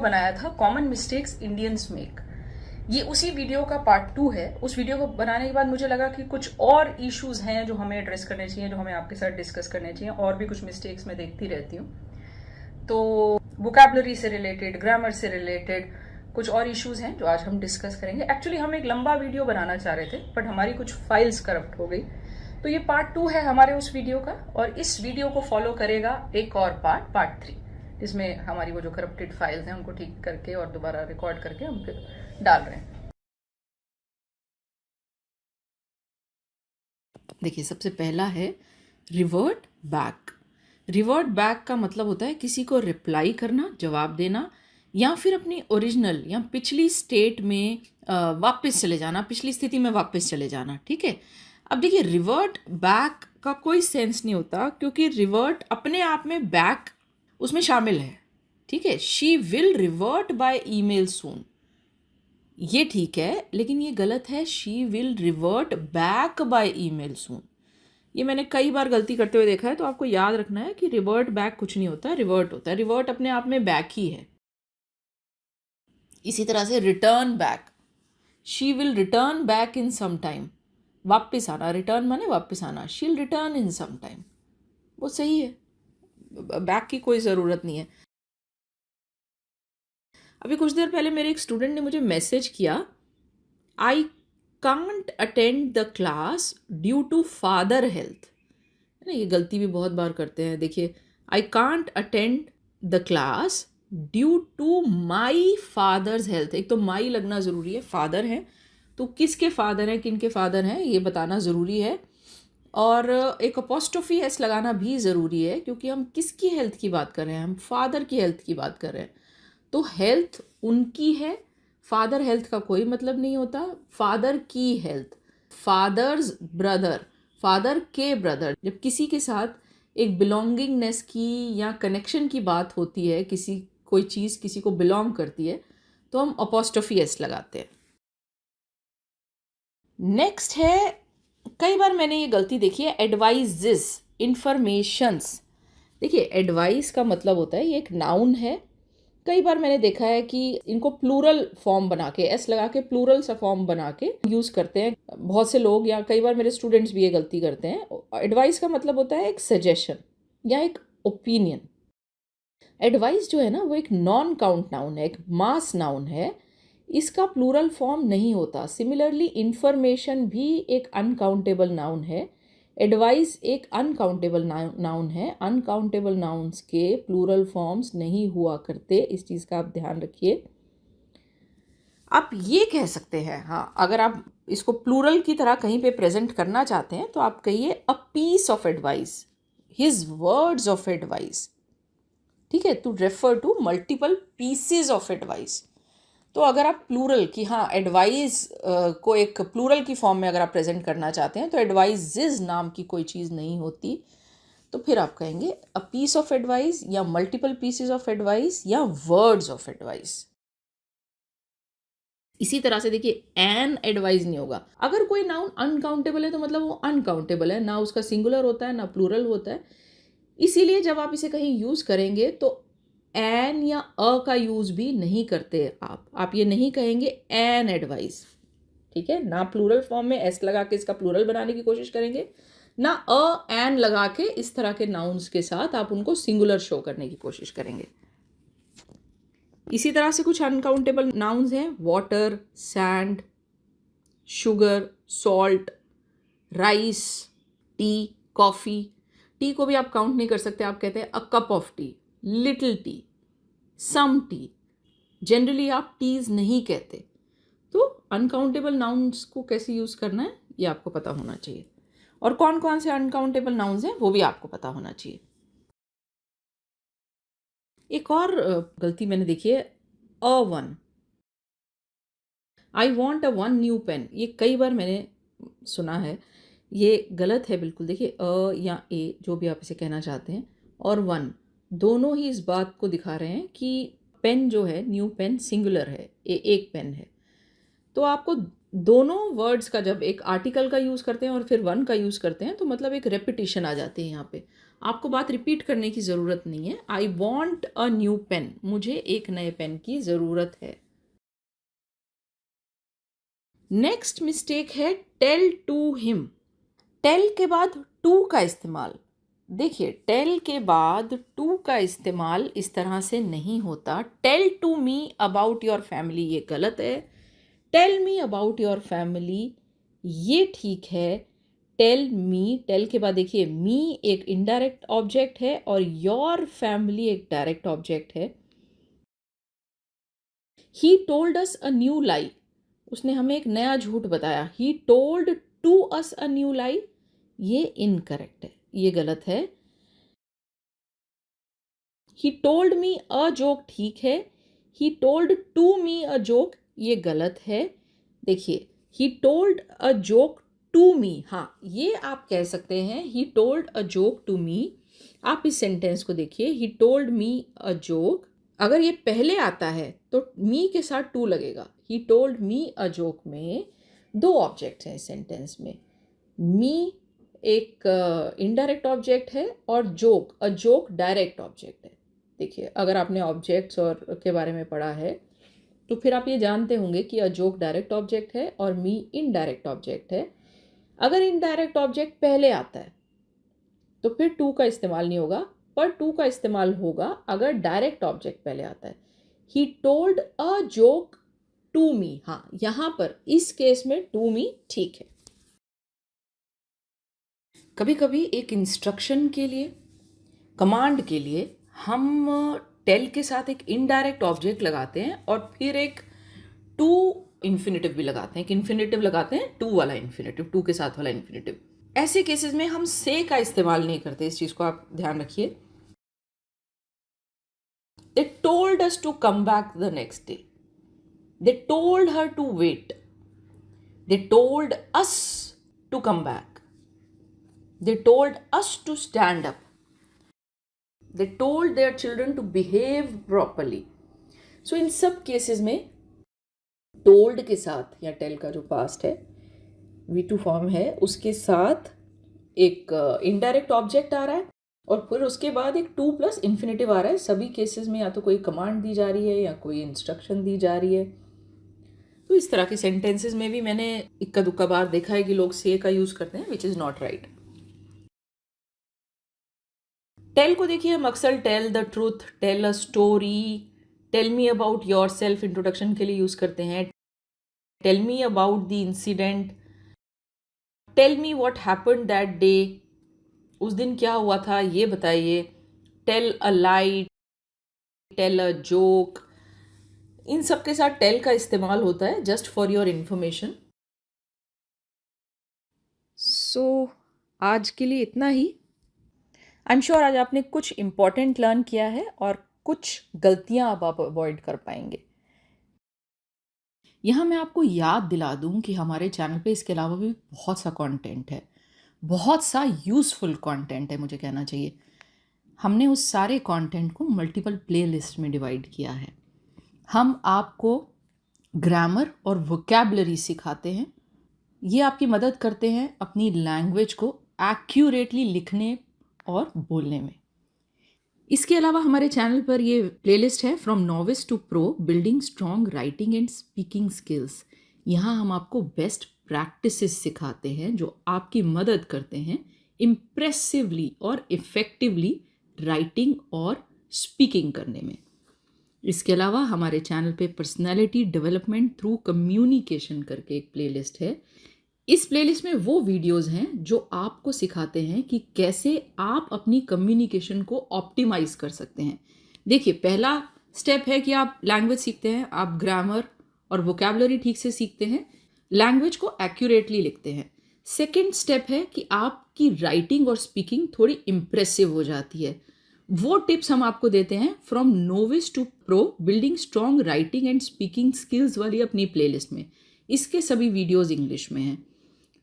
बनाया था common mistakes Indians make. ये उसी वीडियो का पार्ट 2 है। उस वीडियो को बनाने के बाद मुझे लगा कि कुछ और इश्यूज हैं जो हमें एड्रेस करने चाहिए, जो हमें आपके साथ डिस्कस करने चाहिए। और भी कुछ मिस्टेक्स मैं देखती रहती हूँ, तो वोकैबुलरी से रिलेटेड, ग्रामर से रिलेटेड कुछ और इश्यूज हैं जो आज हम डिस्कस करेंगे। एक्चुअली हम एक लंबा वीडियो बनाना चाह रहे थे, बट हमारी कुछ फाइल्स करप्ट हो गई, तो ये पार्ट 2 है हमारे उस वीडियो का। और इस वीडियो को फॉलो करेगा एक और पार्ट 3, जिसमें हमारी वो जो करप्टेड फाइल्स हैं उनको ठीक करके और दोबारा रिकॉर्ड करके हम फिर डाल रहे हैं। देखिए, सबसे पहला है रिवर्ट बैक। रिवर्ट बैक का मतलब होता है किसी को रिप्लाई करना, जवाब देना, या फिर अपनी ओरिजिनल या पिछली स्टेट में वापस चले जाना, पिछली स्थिति में वापस चले जाना। ठीक है। अब देखिए, रिवर्ट बैक का कोई सेंस नहीं होता, क्योंकि रिवर्ट अपने आप में बैक उसमें शामिल है। ठीक है। She will revert by email soon, ये ठीक है, लेकिन ये गलत है। She will revert back by email soon, ये मैंने कई बार गलती करते हुए देखा है। तो आपको याद रखना है कि रिवर्ट बैक कुछ नहीं होता, रिवर्ट होता है। रिवर्ट अपने आप में बैक ही है। इसी तरह से return back, she will return back in some time, वापस आना, रिटर्न माने वापस आना। She will return in some time, वो सही है, बैक की कोई ज़रूरत नहीं है। अभी कुछ देर पहले मेरे एक स्टूडेंट ने मुझे मैसेज किया, I can't attend the class due to father health. है ना, ये गलती भी बहुत बार करते हैं। देखिए, I can't attend the class due to my father's health. एक तो माई लगना ज़रूरी है, फादर हैं तो किसके फादर हैं, किन के फादर हैं, ये बताना ज़रूरी है। और एक अपोस्ट्रोफी एस लगाना भी ज़रूरी है, क्योंकि हम किसकी हेल्थ की बात कर रहे हैं, हम फादर की हेल्थ की बात कर रहे हैं। तो हेल्थ उनकी है, फादर हेल्थ का कोई मतलब नहीं होता। फादर की हेल्थ, फादर्स ब्रदर, फादर के ब्रदर। जब किसी के साथ एक बिलोंगिंगनेस की या कनेक्शन की बात होती है, कोई चीज़ किसी को बिलोंग करती है, तो हम अपोस्ट्रोफी एस लगाते हैं। नेक्स्ट है, कई बार मैंने ये गलती देखी है, एडवाइजेस, इंफॉर्मेशंस। देखिए, एडवाइस का मतलब होता है, ये एक नाउन है। कई बार मैंने देखा है कि इनको प्लूरल फॉर्म बना के, एस लगा के प्लूरल सा फॉर्म बना के यूज़ करते हैं बहुत से लोग, या कई बार मेरे स्टूडेंट्स भी ये गलती करते हैं। एडवाइस का मतलब होता है एक सजेशन या एक ओपिनियन। एडवाइस जो है ना, वो एक नॉन काउंट नाउन है, एक मास नाउन है, इसका प्लूरल फॉर्म नहीं होता। सिमिलरली इंफॉर्मेशन भी एक अनकाउंटेबल नाउन है, एडवाइस एक अनकाउंटेबल नाउन है। अनकाउंटेबल नाउन्स के प्लूरल फॉर्म्स नहीं हुआ करते, इस चीज़ का आप ध्यान रखिए। आप ये कह सकते हैं, हाँ, अगर आप इसको प्लूरल की तरह कहीं पे प्रेजेंट करना चाहते हैं तो आप कहिए a piece of advice, his words of advice. ठीक है, to refer to multiple pieces of advice. तो अगर आप प्लूरल की, हाँ, एडवाइस को एक प्लूरल की फॉर्म में अगर आप प्रेजेंट करना चाहते हैं तो एडवाइजेज नाम की कोई चीज़ नहीं होती। तो फिर आप कहेंगे अ पीस ऑफ एडवाइस, या मल्टीपल पीसेज ऑफ एडवाइस, या वर्ड्स ऑफ एडवाइस। इसी तरह से देखिए, एन एडवाइस नहीं होगा। अगर कोई नाउन अनकाउंटेबल है तो मतलब वो अनकाउंटेबल है, ना उसका सिंगुलर होता है ना प्लूरल होता है। इसीलिए जब आप इसे कहीं यूज़ करेंगे तो एन या अ का यूज़ भी नहीं करते आप ये नहीं कहेंगे एन एडवाइस। ठीक है, ना प्लूरल फॉर्म में एस लगा के इसका प्लूरल बनाने की कोशिश करेंगे, ना अ एन लगा के इस तरह के नाउन्स के साथ आप उनको सिंगुलर शो करने की कोशिश करेंगे। इसी तरह से कुछ अनकाउंटेबल नाउन्स हैं, water, sand, sugar, salt, rice, T, coffee. T को भी आप काउंट नहीं कर सकते, आप कहते हैं a cup of tea, little tea, some tea. Generally आप टीज नहीं कहते। तो अनकाउंटेबल नाउन्स को कैसे यूज़ करना है ये आपको पता होना चाहिए, और कौन कौन से अनकाउंटेबल नाउन्स हैं वो भी आपको पता होना चाहिए। एक और गलती मैंने देखी है, a one, I want a one new pen. ये कई बार मैंने सुना है, ये गलत है बिल्कुल। देखिए, अ या ए, जो भी आप इसे कहना चाहते हैं, और वन, दोनों ही इस बात को दिखा रहे हैं कि पेन जो है, न्यू पेन सिंगुलर है, एक पेन है। तो आपको दोनों वर्ड्स का जब एक आर्टिकल का यूज़ करते हैं और फिर वन का यूज़ करते हैं तो मतलब एक रेपिटेशन आ जाती है यहाँ पे। आपको बात रिपीट करने की ज़रूरत नहीं है। I want a new pen, मुझे एक नए पेन की ज़रूरत है। नेक्स्ट मिस्टेक है टेल टू हिम। टेल के बाद टू का इस्तेमाल, देखिए टेल के बाद टू का इस्तेमाल इस तरह से नहीं होता। Tell to me about your family ये गलत है। Tell me about your family ये ठीक है। टेल मी, टेल के बाद देखिए मी एक इनडायरेक्ट ऑब्जेक्ट है और योर फैमिली एक डायरेक्ट ऑब्जेक्ट है। He told us a new लाई, उसने हमें एक नया झूठ बताया। He told to us a new lie ये इनकरेक्ट है, ये गलत है। He told me a joke ठीक है। He told to me a joke ये गलत है। देखिए he told a joke to me, हाँ ये आप कह सकते हैं। He told a joke to me, आप इस सेंटेंस को देखिए। He told me a joke, अगर ये पहले आता है तो मी के साथ टू लगेगा। He told me a joke में दो ऑब्जेक्ट्स हैं इस सेंटेंस में। मी एक इनडायरेक्ट ऑब्जेक्ट है और joke, a joke direct object है। देखिए अगर आपने ऑब्जेक्ट्स और के बारे में पढ़ा है तो फिर आप ये जानते होंगे कि अ जोक डायरेक्ट ऑब्जेक्ट है और मी इनडायरेक्ट ऑब्जेक्ट है। अगर इनडायरेक्ट ऑब्जेक्ट पहले आता है तो फिर टू का इस्तेमाल नहीं होगा, पर टू का इस्तेमाल होगा अगर डायरेक्ट ऑब्जेक्ट पहले आता है। He told a joke to me, हाँ यहाँ पर इस केस में टू मी ठीक है। कभी कभी एक इंस्ट्रक्शन के लिए, कमांड के लिए हम टेल के साथ एक इनडायरेक्ट ऑब्जेक्ट लगाते हैं और फिर एक टू इन्फिनेटिव भी लगाते हैं। एक इन्फिनेटिव लगाते हैं, टू वाला इन्फिनेटिव, टू के साथ वाला इन्फिनेटिव। ऐसे केसेस में हम से का इस्तेमाल नहीं करते, इस चीज को आप ध्यान रखिए। They told us to come back the next day, they told her to wait, they told us to come back, they told us to stand up, they told their children to behave properly. So इन सब cases में told के साथ या tell का जो past है V2 form है उसके साथ एक इनडायरेक्ट ऑब्जेक्ट आ रहा है और फिर उसके बाद एक टू प्लस इन्फिनेटिव आ रहा है। सभी केसेस में या तो कोई कमांड दी जा रही है या कोई इंस्ट्रक्शन दी जा रही है। तो इस तरह के सेंटेंसेस में भी मैंने इक्का दुक्का बार देखा है कि लोग से का यूज करते हैं, which is not right. Tell को देखिए हम अक्सर tell the truth, tell a story, tell me about yourself introduction के लिए यूज करते हैं। Tell me about the incident, tell me what happened that day, उस दिन क्या हुआ था ये बताइए। Tell a lie, tell a joke, इन सब के साथ टेल का इस्तेमाल होता है, just for your information. So आज के लिए इतना ही। आई एम श्योर आज आपने कुछ इम्पॉर्टेंट लर्न किया है और कुछ गलतियां अब आप अवॉइड कर पाएंगे। यहाँ मैं आपको याद दिला दूँ कि हमारे चैनल पे इसके अलावा भी बहुत सा कंटेंट है, बहुत सा यूज़फुल कंटेंट है मुझे कहना चाहिए। हमने उस सारे कंटेंट को मल्टीपल प्लेलिस्ट में डिवाइड किया है। हम आपको ग्रामर और वोकैबुलरी सिखाते हैं। ये आपकी मदद करते हैं अपनी लैंग्वेज को एक्यूरेटली लिखने और बोलने में। इसके अलावा हमारे चैनल पर ये प्लेलिस्ट है from novice to pro, building strong writing and speaking skills. यहाँ हम आपको बेस्ट प्रैक्टिसेस सिखाते हैं जो आपकी मदद करते हैं इम्प्रेसिवली और इफ़ेक्टिवली राइटिंग और स्पीकिंग करने में। इसके अलावा हमारे चैनल पे पर्सनैलिटी डेवलपमेंट थ्रू कम्युनिकेशन करके एक प्लेलिस्ट है। इस प्लेलिस्ट में वो वीडियोस हैं जो आपको सिखाते हैं कि कैसे आप अपनी कम्युनिकेशन को ऑप्टिमाइज कर सकते हैं। देखिए पहला स्टेप है कि आप लैंग्वेज सीखते हैं, आप ग्रामर और वोकैबुलरी ठीक से सीखते हैं, लैंग्वेज को एक्यूरेटली लिखते हैं। सेकेंड स्टेप है कि आपकी राइटिंग और स्पीकिंग थोड़ी इम्प्रेसिव हो जाती है। वो टिप्स हम आपको देते हैं from novice to pro, building strong writing and speaking skills वाली अपनी प्लेलिस्ट में। इसके सभी वीडियोस इंग्लिश में हैं।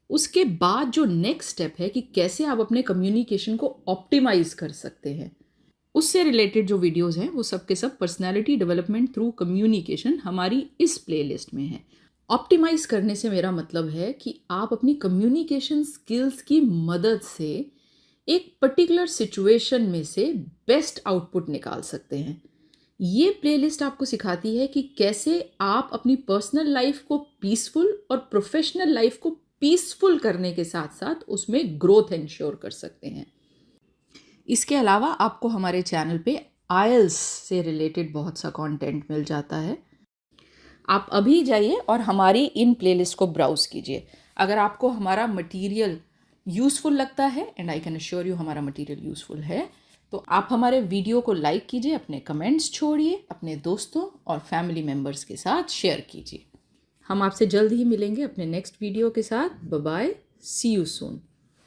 उसके बाद जो नेक्स्ट स्टेप है कि कैसे आप अपने कम्युनिकेशन को ऑप्टिमाइज कर सकते हैं, उससे रिलेटेड जो वीडियोस हैं वो सब के सब पर्सनैलिटी डेवलपमेंट थ्रू कम्युनिकेशन हमारी इस प्लेलिस्ट में है। ऑप्टिमाइज करने से मेरा मतलब है कि आप अपनी कम्युनिकेशन स्किल्स की मदद से एक पर्टिकुलर सिचुएशन में से बेस्ट आउटपुट निकाल सकते हैं। ये प्लेलिस्ट आपको सिखाती है कि कैसे आप अपनी पर्सनल लाइफ को पीसफुल और प्रोफेशनल लाइफ को पीसफुल करने के साथ साथ उसमें ग्रोथ इंश्योर कर सकते हैं। इसके अलावा आपको हमारे चैनल पे आइल्स से रिलेटेड बहुत सा कंटेंट मिल जाता है। आप अभी जाइए और हमारी इन प्लेलिस्ट को ब्राउज कीजिए। अगर आपको हमारा मटेरियल यूज़फुल लगता है, and I can assure you हमारा मटेरियल यूज़फुल है, तो आप हमारे वीडियो को लाइक कीजिए, अपने कमेंट्स छोड़िए, अपने दोस्तों और फैमिली मेम्बर्स के साथ शेयर कीजिए। हम आपसे जल्द ही मिलेंगे अपने नेक्स्ट वीडियो के साथ। Bye bye, see you soon.